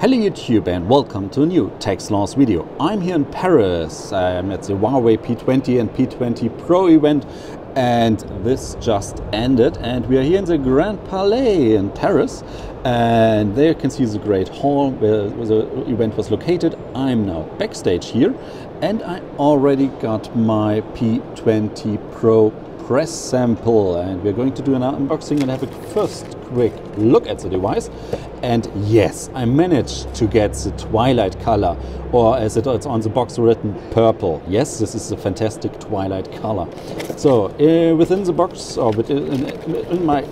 Hello YouTube and welcome to a new Techsloth video. I'm here in Paris. I'm at the Huawei P20 and P20 Pro event, and this just ended, and we are here in the Grand Palais in Paris, and there you can see the great hall where the event was located. I'm now backstage here, and I already got my P20 Pro press sample, and we're going to do an unboxing and have a first quick look at the device. And yes, I managed to get the twilight color, or as it's on the box written, purple. Yes, this is a fantastic twilight color. So within the box, or in my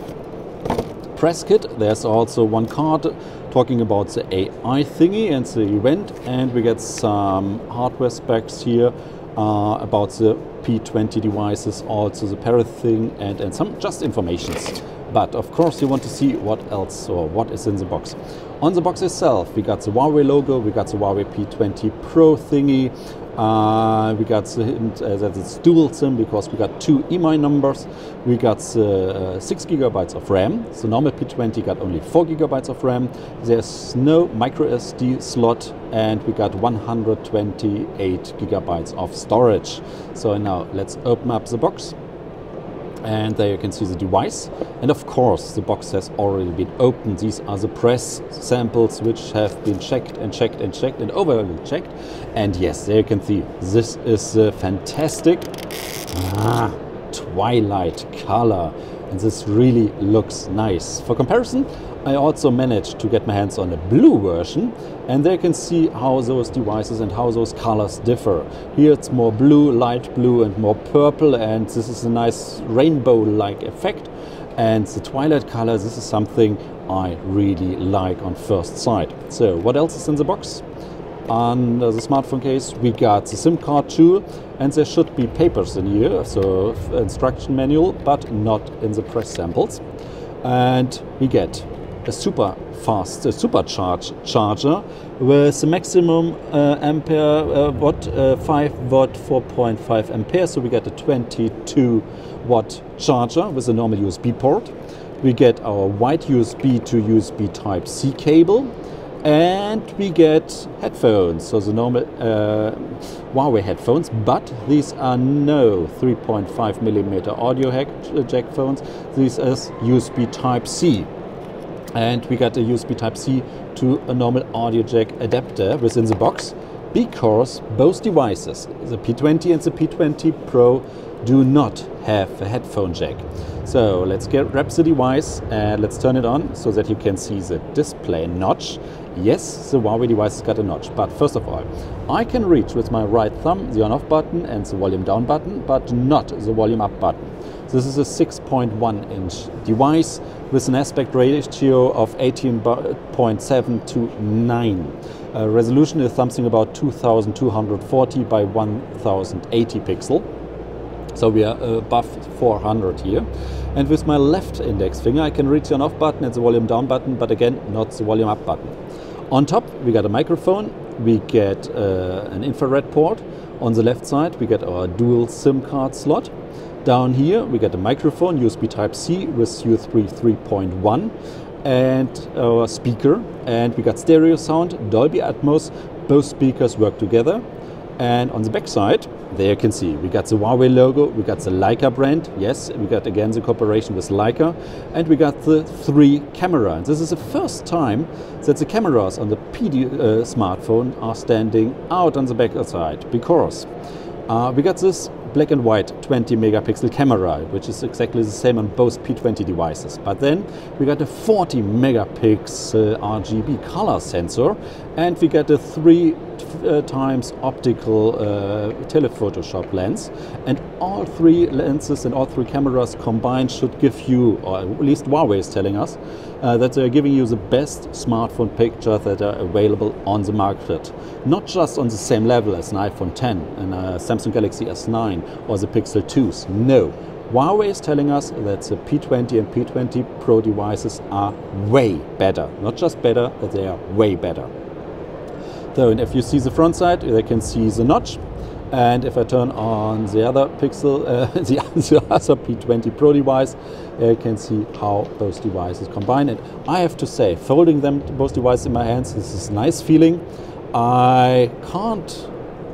press kit, there's also one card talking about the AI thingy and the event, and we get some hardware specs here about the P20 devices, also the Paris thing, and some just informations. But of course you want to see what else or what is in the box. On the box itself, we got the Huawei logo, we got the Huawei P20 Pro thingy, we got the hint that it's dual SIM because we got two EMI numbers, we got the 6 GB of RAM. The normal P20 got only 4 GB of RAM, there's no micro SD slot, and we got 128 GB of storage. So now let's open up the box. And there you can see the device, and of course the box has already been opened. These are the press samples which have been checked and checked and checked and overly checked. And yes, there you can see this is a fantastic twilight color, and this really looks nice. For comparison, I also managed to get my hands on a blue version, and there you can see how those devices and how those colors differ. Here it's more blue, light blue, and more purple, and this is a nice rainbow-like effect. And the twilight color, this is something I really like on first sight. So what else is in the box? Under the smartphone case we got the SIM card too, and there should be papers in here, so instruction manual, but not in the press samples. And we get a super fast supercharge charger with a maximum ampere watt 5 watt 4.5 ampere, so we get a 22 watt charger with a normal USB port. We get our white USB to USB Type-C cable, and we get headphones, so the normal Huawei headphones, but these are no 3.5mm audio jack phones. This is USB Type-C. And we got a USB Type-C to a normal audio jack adapter within the box, because both devices, the P20 and the P20 Pro, do not have a headphone jack. So let's grab the device and let's turn it on so that you can see the display notch. Yes, the Huawei device has got a notch, but first of all, I can reach with my right thumb the on-off button and the volume down button, but not the volume up button. This is a 6.1-inch device with an aspect ratio of 18.7 to 9. Resolution is something about 2240 by 1080 pixel. So we are above 400 here. And with my left index finger I can reach the on-off button and the volume down button, but again not the volume up button. On top we got a microphone, we get an infrared port. On the left side we get our dual SIM card slot. Down here we get a microphone, USB Type-C with USB 3.1, and our speaker, and we got stereo sound, Dolby Atmos, both speakers work together. And on the back side, there you can see we got the Huawei logo, we got the Leica brand, yes, we got again the cooperation with Leica, and we got the 3 cameras. This is the first time that the cameras on the PD smartphone are standing out on the back side, because we got this black and white 20 megapixel camera, which is exactly the same on both P20 devices. But then we got a 40 megapixel RGB color sensor, and we got a 3 times optical telephotoshop lens, and all 3 lenses and all 3 cameras combined should give you, or at least Huawei is telling us, that they're giving you the best smartphone pictures that are available on the market. Not just on the same level as an iPhone 10 and a Samsung Galaxy S9 or the Pixel 2s. No, Huawei is telling us that the P20 and P20 Pro devices are way better. Not just better, but they are way better. So, and if you see the front side, you can see the notch. And if I turn on the other Pixel, the other P20 Pro device, you can see how those devices combine. And I have to say, folding both devices in my hands, this is a nice feeling. I can't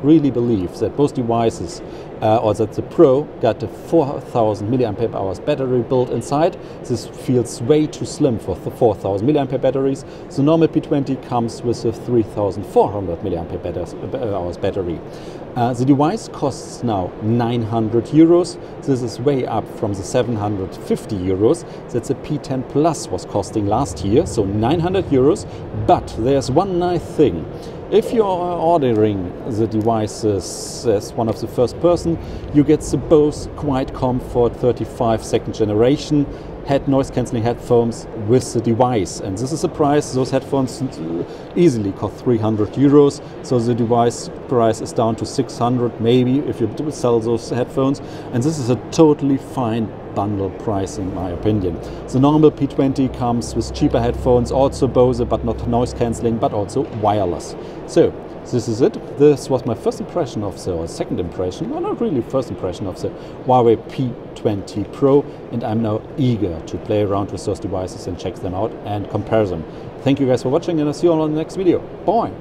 really believe that both devices, or that the Pro got a 4000 mAh battery built inside. This feels way too slim for the 4000 mAh batteries. The normal P20 comes with a 3400 mAh battery. The device costs now 900 euros. This is way up from the 750 euros that the P10 Plus was costing last year, so 900 euros. But there's one nice thing. If you're ordering the devices as one of the first person, you get the Bose Quiet Comfort 35 second generation noise cancelling headphones with the device. And this is a price, those headphones easily cost 300 euros. So the device price is down to 600 maybe if you sell those headphones. And this is a totally fine bundle price in my opinion. The normal P20 comes with cheaper headphones, also Bose, but not noise cancelling, but also wireless. So this is it. This was my first impression of the, or second impression, or not really first impression of the Huawei P20 Pro, and I'm now eager to play around with those devices and check them out and compare them. Thank you guys for watching, and I'll see you all on the next video. Bye!